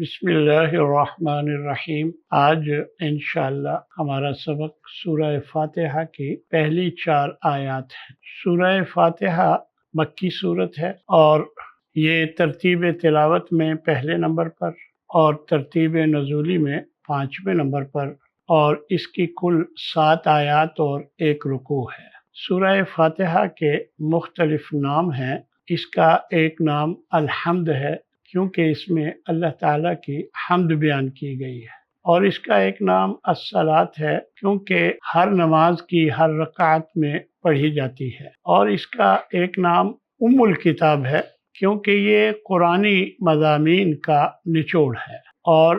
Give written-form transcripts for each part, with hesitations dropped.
بسم اللہ الرحمن الرحیم۔ آج انشاءاللہ ہمارا سبق سورہ فاتحہ کی پہلی 4 آیات ہیں۔ سورہ فاتحہ مکی صورت ہے اور یہ ترتیب تلاوت میں پہلے نمبر پر اور ترتیب نزولی میں 5ویں نمبر پر، اور اس کی کل 7 آیات اور 1 رکوع ہے۔ سورہ فاتحہ کے مختلف نام ہیں۔ اس کا ایک نام الحمد ہے، کیونکہ اس میں اللہ تعالیٰ کی حمد بیان کی گئی ہے، اور اس کا ایک نام الصلاۃ ہے، کیونکہ ہر نماز کی ہر رکعت میں پڑھی جاتی ہے، اور اس کا ایک نام ام الکتاب ہے، کیونکہ یہ قرآنی مضامین کا نچوڑ ہے، اور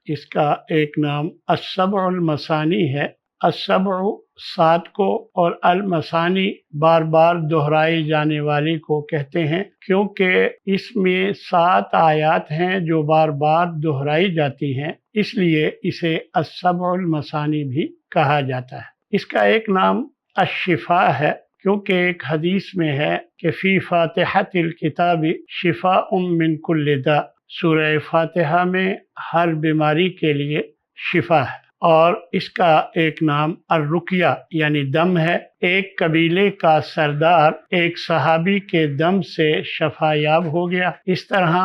اس کا ایک نام السبع المثانی ہے۔ السبع 7 کو اور المثانی بار بار دہرائی جانے والی کو کہتے ہیں، کیونکہ اس میں 7 آیات ہیں جو بار بار دہرائی جاتی ہیں، اس لیے اسے السبع المثانی بھی کہا جاتا ہے۔ اس کا ایک نام الشفاء ہے، کیونکہ ایک حدیث میں ہے کہ فی فاتحۃ الکتاب شفاء من کل داء، سورہ فاتحہ میں ہر بیماری کے لیے شفا ہے۔ اور اس کا ایک نام الرقیہ یعنی دم ہے۔ ایک قبیلے کا سردار ایک صحابی کے دم سے شفا یاب ہو گیا۔ اس طرح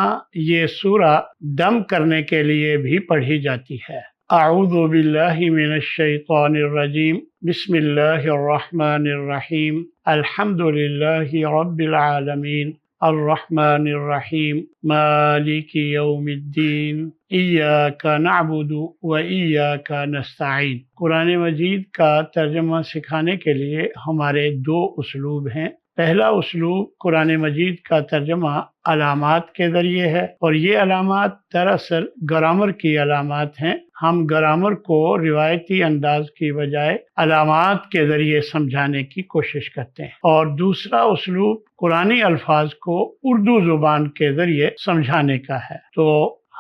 یہ سورہ دم کرنے کے لیے بھی پڑھی جاتی ہے۔ اعوذ باللہ من الشیطان الرجیم، بسم اللہ الرحمن الرحیم، الحمد للہ رب العالمین، الرحمن الرحیم، مالک یوم الدین، ایاک نعبد و ایاک نستعین۔ قرآن مجید کا ترجمہ سکھانے کے لیے ہمارے 2 اسلوب ہیں۔ پہلا اسلوب قرآن مجید کا ترجمہ علامات کے ذریعے ہے، اور یہ علامات دراصل گرامر کی علامات ہیں۔ ہم گرامر کو روایتی انداز کی بجائے علامات کے ذریعے سمجھانے کی کوشش کرتے ہیں، اور دوسرا اسلوب قرآنی الفاظ کو اردو زبان کے ذریعے سمجھانے کا ہے۔ تو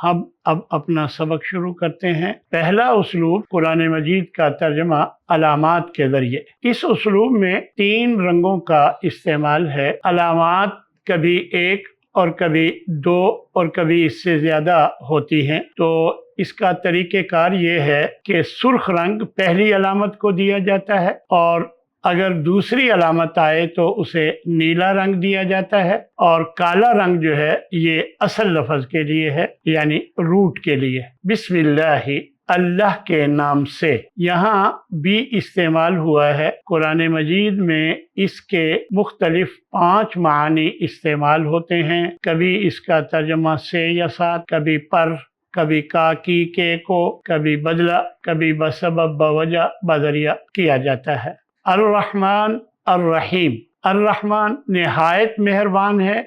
ہم اب اپنا سبق شروع کرتے ہیں۔ پہلا اسلوب قرآن مجید کا ترجمہ علامات کے ذریعے۔ اس اسلوب میں 3 رنگوں کا استعمال ہے۔ علامات کبھی 1 اور کبھی 2 اور کبھی اس سے زیادہ ہوتی ہیں۔ تو اس کا طریقہ کار یہ ہے کہ سرخ رنگ پہلی علامت کو دیا جاتا ہے، اور اگر دوسری علامت آئے تو اسے نیلا رنگ دیا جاتا ہے، اور کالا رنگ جو ہے یہ اصل لفظ کے لیے ہے، یعنی روٹ کے لیے۔ بسم اللہ، اللہ کے نام سے، یہاں بھی استعمال ہوا ہے۔ قرآن مجید میں اس کے مختلف 5 معنی استعمال ہوتے ہیں۔ کبھی اس کا ترجمہ سے یا ساتھ، کبھی پر، کبھی کا کی کے کو، کبھی بدلہ، کبھی بسبب بوجہ بذریعہ کیا جاتا ہے۔ الرحمن الرحیم، الرحمن نہایت مہربان ہے،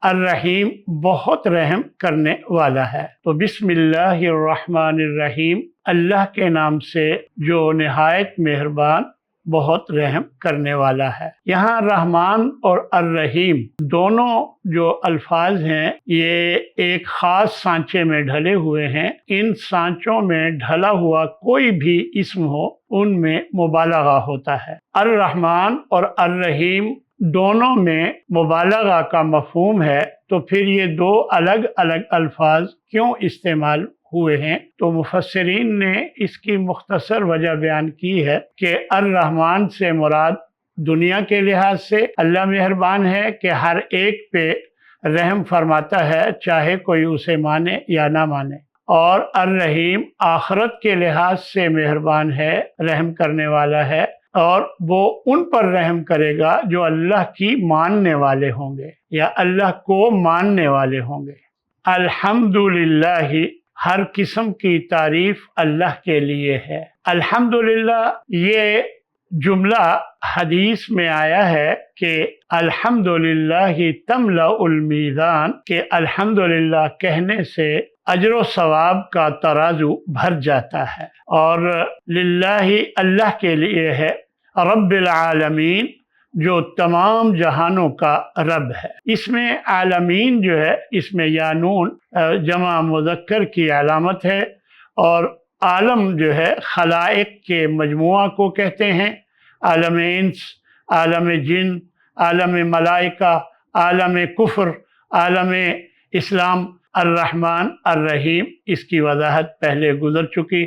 الرحیم بہت رحم کرنے والا ہے۔ تو بسم اللہ الرحمن الرحیم، اللہ کے نام سے جو نہایت مہربان بہت رحم کرنے والا ہے۔ یہاں رحمان اور الرحیم دونوں جو الفاظ ہیں یہ ایک خاص سانچے میں ڈھلے ہوئے ہیں۔ ان سانچوں میں ڈھلا ہوا کوئی بھی اسم ہو، ان میں مبالغہ ہوتا ہے۔ الرحمن اور الرحیم دونوں میں مبالغہ کا مفہوم ہے، تو پھر یہ 2 الگ الگ الفاظ کیوں استعمال ہوئے ہیں؟ تو مفسرین نے اس کی مختصر وجہ بیان کی ہے کہ الرحمن سے مراد دنیا کے لحاظ سے اللہ مہربان ہے کہ ہر ایک پہ رحم فرماتا ہے، چاہے کوئی اسے مانے یا نہ مانے، اور الرحیم آخرت کے لحاظ سے مہربان ہے، رحم کرنے والا ہے، اور وہ ان پر رحم کرے گا جو اللہ کی ماننے والے ہوں گے یا اللہ کو ماننے والے ہوں گے۔ الحمدللہ، ہر قسم کی تعریف اللہ کے لیے ہے۔ الحمدللہ یہ جملہ حدیث میں آیا ہے کہ الحمدللہ تملأ المیزان، کہ الحمدللہ کہنے سے اجر و ثواب کا ترازو بھر جاتا ہے، اور للہ اللہ کے لیے ہے، رب العالمین جو تمام جہانوں کا رب ہے۔ اس میں عالمین جو ہے، اس میں یا نون جمع مذکر کی علامت ہے، اور عالم جو ہے خلائق کے مجموعہ کو کہتے ہیں۔ عالم انس، عالم جن، عالم ملائکہ، عالم کفر، عالم اسلام، अर्रहमान अर्रहीम, इसकी वजाहत पहले गुजर चुकी।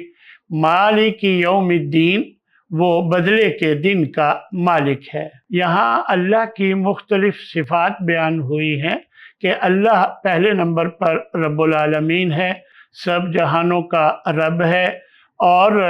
मालिक यौमिद्दीन, वो बदले के दिन का मालिक है। यहाँ अल्लाह की मुख्तलिफ सिफात बयान हुई हैं कि अल्लाह पहले नंबर पर रब्बुल आलमीन है, सब जहानों का रब है, और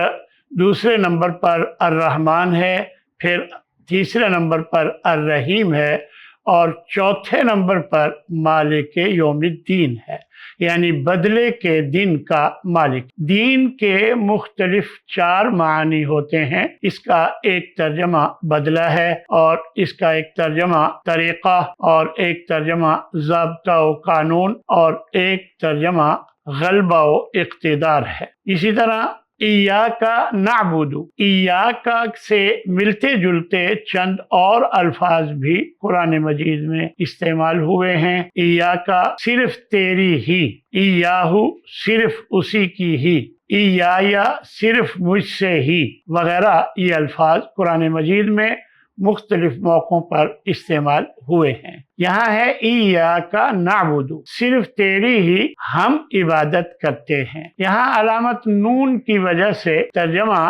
दूसरे नंबर पर अर्रहमान है, फिर तीसरे नंबर पर अर्रहीम है, और चौथे नंबर पर मालिक यौमिद्दीन है, यानी बदले के दिन का मालिक। दीन के मुख्तलिफ 4 मानी होते हैं। इसका एक तर्जमा बदला है, और इसका एक तर्जमा तरीक़ा, और एक तर्जमा ज़ाब्ता व कानून, और एक तर्जमा ग़ल्बा व इक़्तिदार है। इसी तरह इय्याका नअबुदु, इय्याका से मिलते जुलते चंद और अल्फाज भी कुरान मजीद में इस्तेमाल हुए हैं। इय्याका सिर्फ तेरी ही, इय्याहु सिर्फ उसी की ही, इय्याया सिर्फ मुझसे ही, वगैरह ये अल्फाज कुरान मजीद में मुख्तलिफ मौक़ों पर इस्तेमाल हुए हैं। यहाँ है इय्याका नअबुदु, सिर्फ तेरी ही हम इबादत करते हैं। यहाँ अलामत नून की वजह से तर्जमा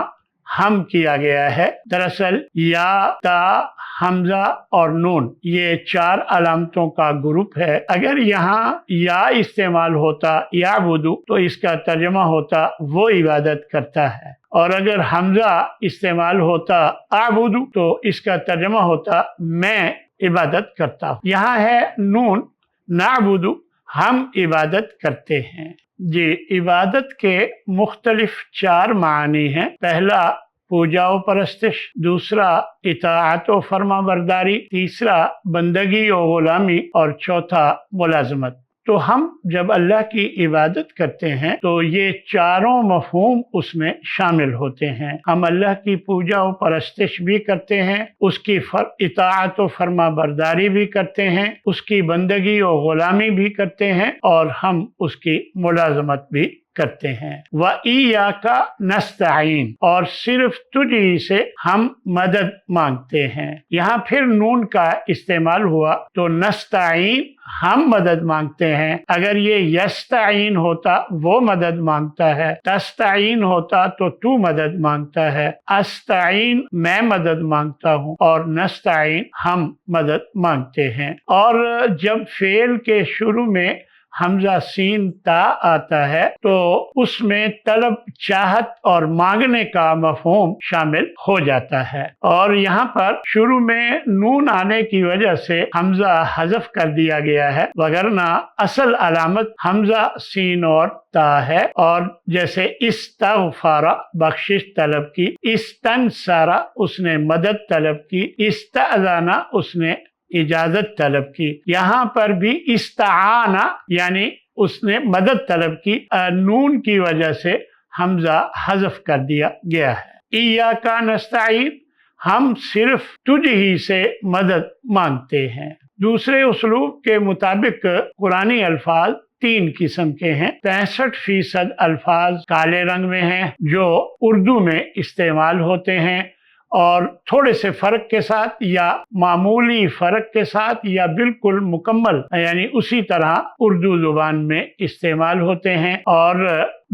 हम किया गया है। दरअसल या, ता, हमजा और नून, ये 4 अलामतों का ग्रुप है। अगर यहाँ या इस्तेमाल होता याबुदु, तो इसका तर्जमा होता वो इबादत करता है, और अगर हमजा इस्तेमाल होता आबुदु, तो इसका तर्जमा होता मैं इबादत करता हूँ। यहाँ है नून नाबुदु, हम इबादत करते हैं। जी, इबादत के मुख्तलिफ 4 मानी हैं। पहला पूजा व परस्तिश, दूसरा इताअत व फर्मा बरदारी, तीसरा बंदगी व गुलामी, और चौथा मुलाजमत। तो हम जब अल्लाह की इबादत करते हैं तो ये चारों मफहूम उसमें शामिल होते हैं। हम अल्लाह की पूजा व परस्तिश भी करते हैं, उसकी इताअत व फर्मा बरदारी भी करते हैं, उसकी बंदगी व गुलामी भी करते हैं, और हम उसकी मुलाजमत भी करते हैं। व इय्याका नस्तईन, और सिर्फ तुझी से हम मदद मांगते हैं। यहाँ फिर नून का इस्तेमाल हुआ, तो नस्तईन हम मदद मांगते हैं। अगर ये यस्तईन होता वो मदद मांगता है, तस्तईन होता तो तू मदद मांगता है, अस्तईन मैं मदद मांगता हूँ, और नस्तईन हम मदद मांगते हैं। और जब फेल के शुरू में हमजा सीन ता आता है तो उसमें तलब, चाहत और मांगने का मफहूम शामिल हो जाता है। और यहाँ पर शुरू में नून आने की वजह से हमजा हज़फ कर दिया गया है, वगरना असल अलामत हमजा सीन और ता है। और जैसे इस्तग़फ़ारा बख्शिश तलब की, इस्तनसारा उसने मदद तलब की, इस्तअज़ाना उसने इजाजत तलब की। यहाँ पर भी इस्ताआना यानी उसने मदद तलब की, नून की वजह से हमजा हज़फ कर दिया गया है। इय्याका नस्तईन, हम सिर्फ तुझ ही से मदद मांगते हैं। दूसरे उसलूब के मुताबिक कुरानी अल्फाज 3 किस्म के हैं। 65% अल्फाज काले रंग में हैं जो उर्दू में इस्तेमाल होते हैं, और थोड़े से फ़र्क के साथ या मामूली फ़र्क के साथ या बिल्कुल मुकम्मल यानी उसी तरह उर्दू ज़ुबान में इस्तेमाल होते हैं। और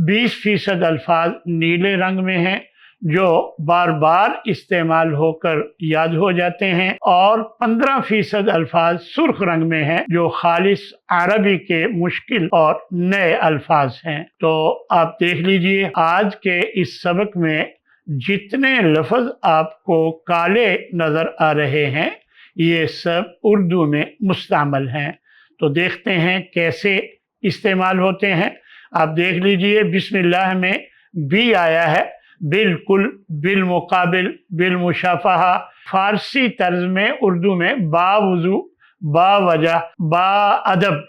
20% अल्फाज नीले रंग में हैं जो बार बार इस्तेमाल होकर याद हो जाते हैं, और 15% अल्फाज सुर्ख रंग में हैं जो खालिस अरबी के मुश्किल और नए अल्फाज हैं। तो आप देख लीजिए, आज के इस सबक में जितने लफ्ज़ आपको काले नज़र आ रहे हैं ये सब उर्दू में मुस्तअमल हैं। तो देखते हैं कैसे इस्तेमाल होते हैं। आप देख लीजिए, बिस्मिल्लाह में भी आया है, बिल्कुल, बिलमुकाबिल, बिलमुशाफहा। फारसी तर्ज में उर्दू में बावुजू, बावजह, बाअदब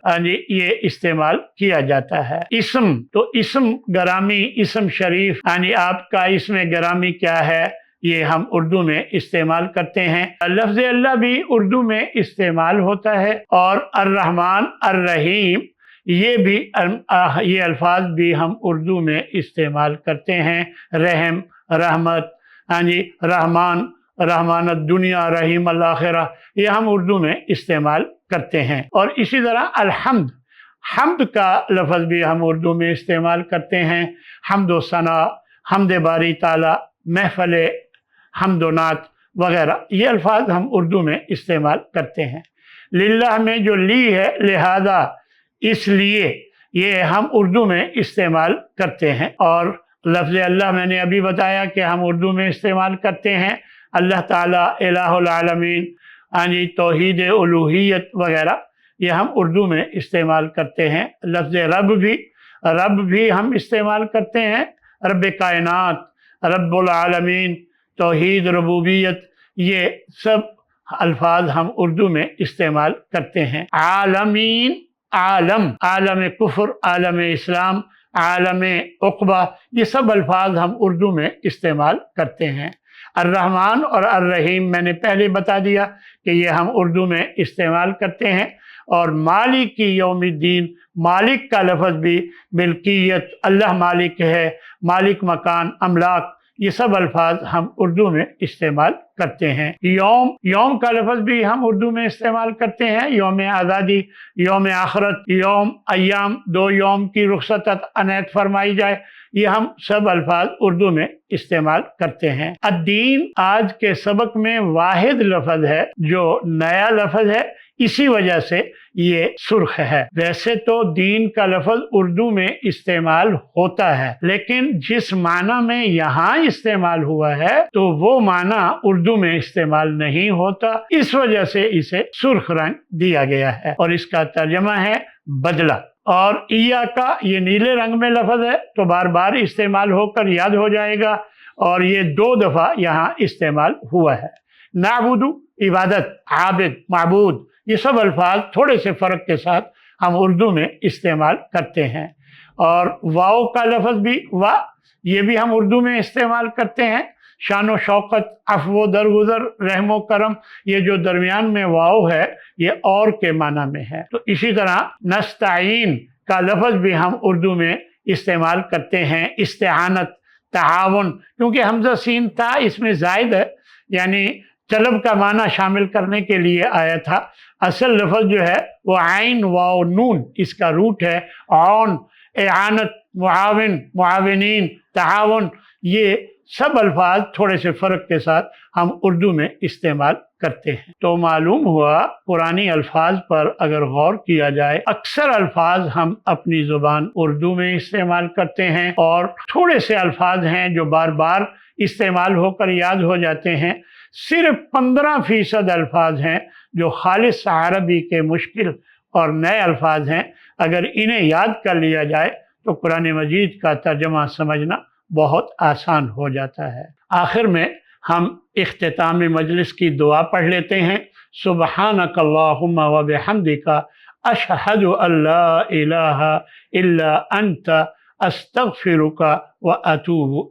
ये इस्तेमाल किया जाता है। इसम, तो इसम गरामी, इसम शरीफ यानी आपका इसमें गरामी क्या है, ये हम उर्दू में इस्तेमाल करते हैं। लफ्ज़ अल्लाह भी उर्दू में इस्तेमाल होता है, और अर्रहमान अर्रहीम ये भी ये अल्फाज भी हम उर्दू में इस्तेमाल करते हैं। रहम, रहमत, रहमान, रहमान दुनिया, रहीम अल-आखिरा, ये हम उर्दू में इस्तेमाल करते हैं। और इसी तरह अल्हम्द, हम्द का लफ्ज़ भी हम उर्दू में इस्तेमाल करते हैं। हम्द व सना, हम्द बारी ताला, महफ़िल हम्द व नात वगैरह, ये अल्फाज हम उर्दू में इस्तेमाल करते हैं। लिल्लाह में जो ली है, लिहाजा, इसलिए, ये हम उर्दू में इस्तेमाल करते हैं। और लफ्ज़ अल्लाह मैंने अभी बताया कि हम उर्दू में इस्तेमाल करते हैं। अल्लाह ताला इलाहुल आलमीन, यानी तौहीद उलूहियत वगैरह, ये हम उर्दू में इस्तेमाल करते हैं। लफ्ज़ रब भी हम इस्तेमाल करते हैं। रब कायनात, रब्बुल आलमीन, तौहीद रुबूबियत, ये सब अल्फाज हम उर्दू में इस्तेमाल करते हैं। आलमीन, आलम कुफ्र, आलम इस्लाम, आलम उक़बा, ये सब अल्फाज हम उर्दू में इस्तेमाल करते हैं। अर्रहमान और अर्रहीम मैंने पहले बता दिया कि ये हम उर्दू में इस्तेमाल करते हैं। और मालिक की यौमिद्दीन, मालिक का लफ्ज़ भी मिल्कियत, अल्लाह मालिक है, मालिक मकान, अमलाक, ये सब अल्फाज हम उर्दू में इस्तेमाल करते हैं। यौम का लफ्ज़ भी हम उर्दू में इस्तेमाल करते हैं। यौम आज़ादी, यौम आखरत, यौम अय्याम, 2 यौम की रुख़सत अनैत फरमाई जाए, ये हम सब अल्फाज उर्दू में इस्तेमाल करते हैं। अद्दीन आज के सबक में वाहिद लफ्ज़ है जो नया लफ्ज़ है, इसी वजह से ये सुर्ख है। वैसे तो दीन का लफ्ज़ उर्दू में इस्तेमाल होता है, लेकिन जिस माना में यहाँ इस्तेमाल हुआ है तो वो माना उर्दू में इस्तेमाल नहीं होता, इस वजह से इसे सुर्ख रंग दिया गया है। और इसका तर्जमा है बदला। और इया का ये नीले रंग में लफ्ज़ है, तो बार बार इस्तेमाल होकर याद हो जाएगा, और ये 2 दफ़ा यहाँ इस्तेमाल हुआ है। नाबुदु इबादत, आबिद माबूद, ये सब अल्फाज थोड़े से फ़र्क के साथ हम उर्दू में इस्तेमाल करते हैं। और वाव का लफ्ज़ भी वा, ये भी हम उर्दू में इस्तेमाल करते हैं। शान व शौकत, अफ़्व दरगुज़र, रहम व करम, ये जो दरमियान में वाव है ये और के माना में है। तो इसी तरह नस्ताईन का लफ्ज़ भी हम उर्दू में इस्तेमाल करते हैं। इस्तिआनत, तआवुन, क्योंकि हमज़ा सीन था इसमें ज़ायद है, यानी तलब का माना शामिल करने के लिए आया था। असल लफ्ज़ जो है वो आइन वाव नून, इसका रूट है औन, एआनत, मुआविन, मुआविनीन, तआवुन, ये सब अल्फाज थोड़े से फ़र्क के साथ हम उर्दू में इस्तेमाल करते हैं। तो मालूम हुआ पुरानी अल्फाज पर अगर गौर किया जाए, अक्सर अल्फाज हम अपनी ज़ुबान उर्दू में इस्तेमाल करते हैं, और थोड़े से अल्फाज हैं जो बार बार इस्तेमाल होकर याद हो जाते हैं। सिर्फ 15% अल्फाज हैं जो खालिस अरबी के मुश्किल और नए अल्फाज हैं। अगर इन्हें याद कर लिया जाए तो कुरान मजीद का तर्जमा समझना बहुत आसान हो जाता है। आखिर में हम इख्तितामी मजलिस की दुआ पढ़ लेते हैं। सुब्हानक अल्लाहुम्मा व बिहम्दिका, अशहदु अल्ला इलाहा इल्ला अंता, अस्तगफिरुका व अतूबु